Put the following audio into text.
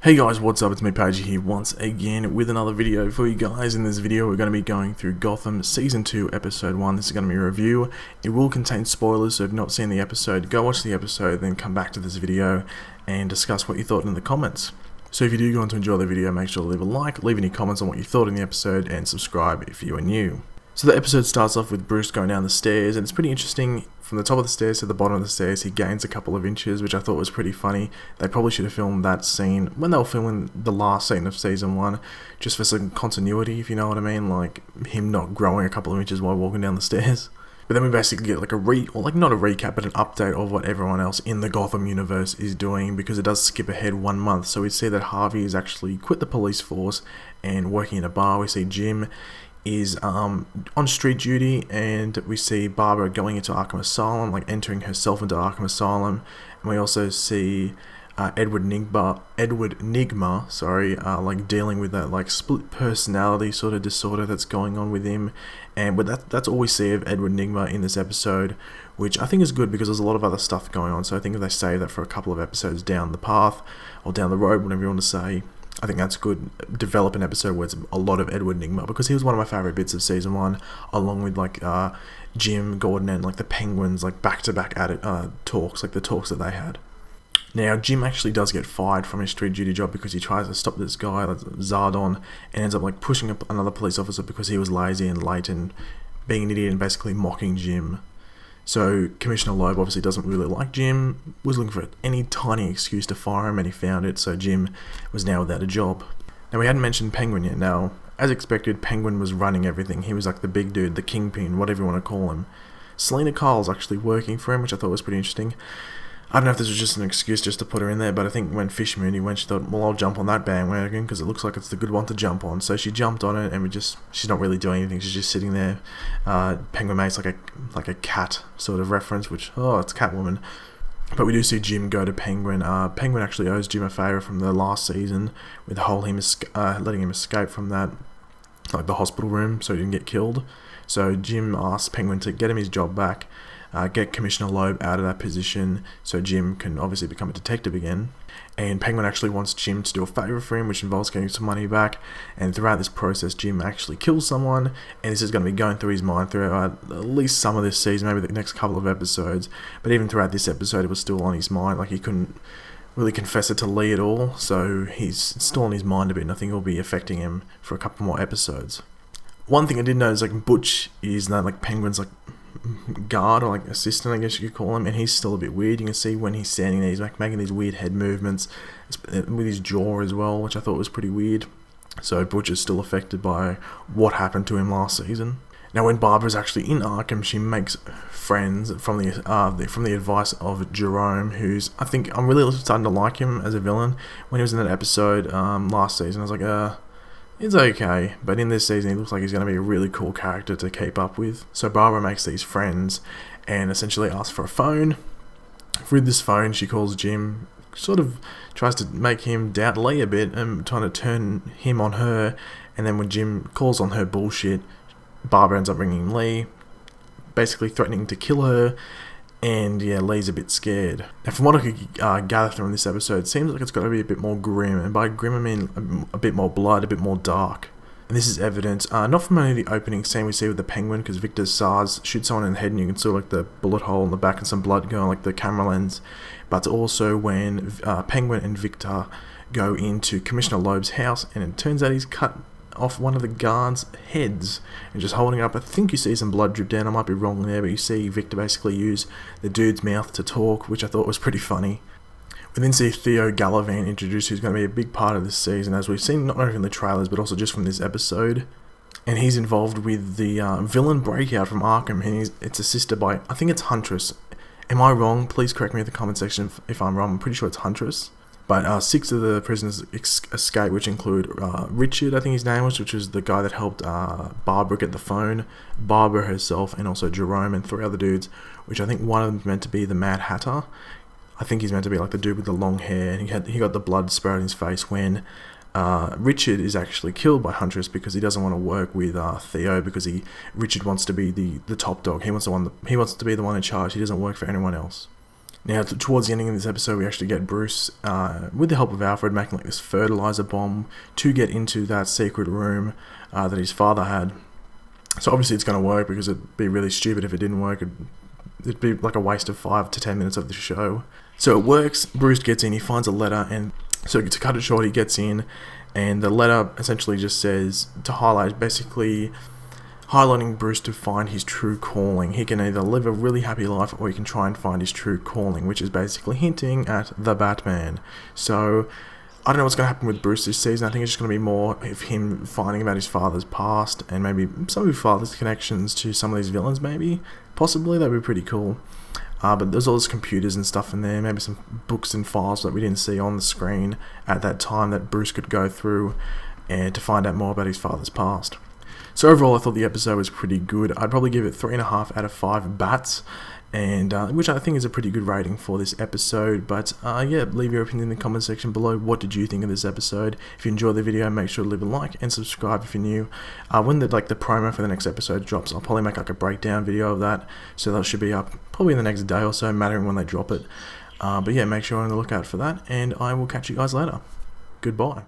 Hey guys, what's up? It's me, Pagey here, once again with another video for you guys. In this video, we're going to be going through Gotham Season 2, Episode 1. This is going to be a review. It will contain spoilers, so if you've not seen the episode, go watch the episode, then come back to this video and discuss what you thought in the comments. So if you do go on to enjoy the video, make sure to leave a like, leave any comments on what you thought in the episode, and subscribe if you are new. So the episode starts off with Bruce going down the stairs, and it's pretty interesting. From the top of the stairs to the bottom of the stairs, he gains a couple of inches, which I thought was pretty funny. They probably should have filmed that scene when they were filming the last scene of Season 1, just for some continuity, if you know what I mean, like him not growing a couple of inches while walking down the stairs. But then we basically get like not a recap, but an update of what everyone else in the Gotham universe is doing, because it does skip ahead 1 month. So we see that Harvey has actually quit the police force and working in a bar. We see Jim is on street duty, and we see Barbara going into Arkham Asylum, like entering herself into Arkham Asylum, and we also see Edward Nigma, like dealing with that like split personality sort of disorder that's going on with him, but that's all we see of Edward Nigma in this episode, which I think is good because there's a lot of other stuff going on. So I think if they save that for a couple of episodes down the path or down the road, whatever you want to say, I think that's good. Develop an episode where it's a lot of Edward Nigma, because he was one of my favourite bits of Season 1, along with like Jim, Gordon, and like the Penguins, like back-to-back talks, like the talks that they had. Now, Jim actually does get fired from his street duty job because he tries to stop this guy, like Zardon, and ends up like pushing up another police officer because he was lazy and late and being an idiot and basically mocking Jim. So Commissioner Loeb obviously doesn't really like Jim, was looking for any tiny excuse to fire him, and he found it, so Jim was now without a job. Now, we hadn't mentioned Penguin yet. Now, as expected, Penguin was running everything. He was like the big dude, the kingpin, whatever you want to call him. Selena Kyle's actually working for him, which I thought was pretty interesting. I don't know if this was just an excuse just to put her in there, but I think when Fish Mooney went, she thought, well, I'll jump on that bandwagon because it looks like it's the good one to jump on. So she jumped on it, and she's not really doing anything. She's just sitting there. Penguin makes like a cat sort of reference, which, it's Catwoman. But we do see Jim go to Penguin. Penguin actually owes Jim a favour from the last season with the whole letting him escape from that, like the hospital room, so he didn't get killed. So Jim asks Penguin to get him his job back. Get Commissioner Loeb out of that position so Jim can obviously become a detective again. And Penguin actually wants Jim to do a favour for him, which involves getting some money back. And throughout this process, Jim actually kills someone, and this is going to be going through his mind throughout at least some of this season, maybe the next couple of episodes. But even throughout this episode, it was still on his mind. Like, he couldn't really confess it to Lee at all, so he's still on his mind a bit, and I think it'll be affecting him for a couple more episodes. One thing I did notice, like, Butch is now like Penguin's like guard, or like assistant, I guess you could call him, and he's still a bit weird. You can see when he's standing there, he's like making these weird head movements with his jaw as well, which I thought was pretty weird. So Butch is still affected by what happened to him last season. Now, when Barbara's actually in Arkham, she makes friends from the advice of Jerome, who's, I think I'm really starting to like him as a villain. When he was in that episode last season, I was like, it's okay, but in this season he looks like he's going to be a really cool character to keep up with. So Barbara makes these friends and essentially asks for a phone. With this phone, she calls Jim, sort of tries to make him doubt Lee a bit and trying to turn him on her. And then when Jim calls on her bullshit, Barbara ends up ringing Lee, basically threatening to kill her. And yeah, Lee's a bit scared. Now, from what I could gather from this episode, it seems like it's got to be a bit more grim. And by grim, I mean a bit more blood, a bit more dark. And this is evident, not from only the opening scene we see with the Penguin, because Victor Sars shoots someone in the head and you can see like the bullet hole in the back and some blood going like the camera lens. But also when Penguin and Victor go into Commissioner Loeb's house, and it turns out he's cut off one of the guards' heads and just holding up. I think you see some blood drip down. I might be wrong there, but you see Victor basically use the dude's mouth to talk, which I thought was pretty funny. We then see Theo Gallivant introduced, who's going to be a big part of this season, as we've seen not only in the trailers but also just from this episode. And he's involved with the villain breakout from Arkham, and it's assisted by, I think it's Huntress. Am I wrong? Please correct me in the comment section if I'm wrong. I'm pretty sure it's Huntress. But 6 of the prisoners escape, which include Richard, I think his name was, which was the guy that helped Barbara get the phone, Barbara herself, and also Jerome and 3 other dudes, which I think one of them is meant to be the Mad Hatter. I think he's meant to be like the dude with the long hair, and he got the blood sprayed on his face when Richard is actually killed by Huntress because he doesn't want to work with Theo, because Richard wants to be the top dog. He wants to be the one in charge. He doesn't work for anyone else. Now, towards the ending of this episode, we actually get Bruce, with the help of Alfred, making like this fertilizer bomb to get into that secret room that his father had. So obviously it's going to work, because it'd be really stupid if it didn't work. It'd be like a waste of 5 to 10 minutes of the show. So it works. Bruce gets in, he finds a letter, and so to cut it short, he gets in, and the letter essentially just says, to highlight, basically highlighting Bruce to find his true calling. He can either live a really happy life, or he can try and find his true calling, which is basically hinting at the Batman. So I don't know what's going to happen with Bruce this season. I think it's just going to be more of him finding about his father's past, and maybe some of his father's connections to some of these villains, maybe. Possibly, that'd be pretty cool. But there's all those computers and stuff in there, maybe some books and files that we didn't see on the screen at that time that Bruce could go through and to find out more about his father's past. So overall, I thought the episode was pretty good. I'd probably give it 3.5 out of 5 bats, and which I think is a pretty good rating for this episode. But yeah, leave your opinion in the comment section below. What did you think of this episode? If you enjoyed the video, make sure to leave a like and subscribe if you're new. When the promo for the next episode drops, I'll probably make like a breakdown video of that, so that should be up probably in the next day or so, mattering when they drop it. But yeah, make sure you're on the lookout for that, and I will catch you guys later. Goodbye.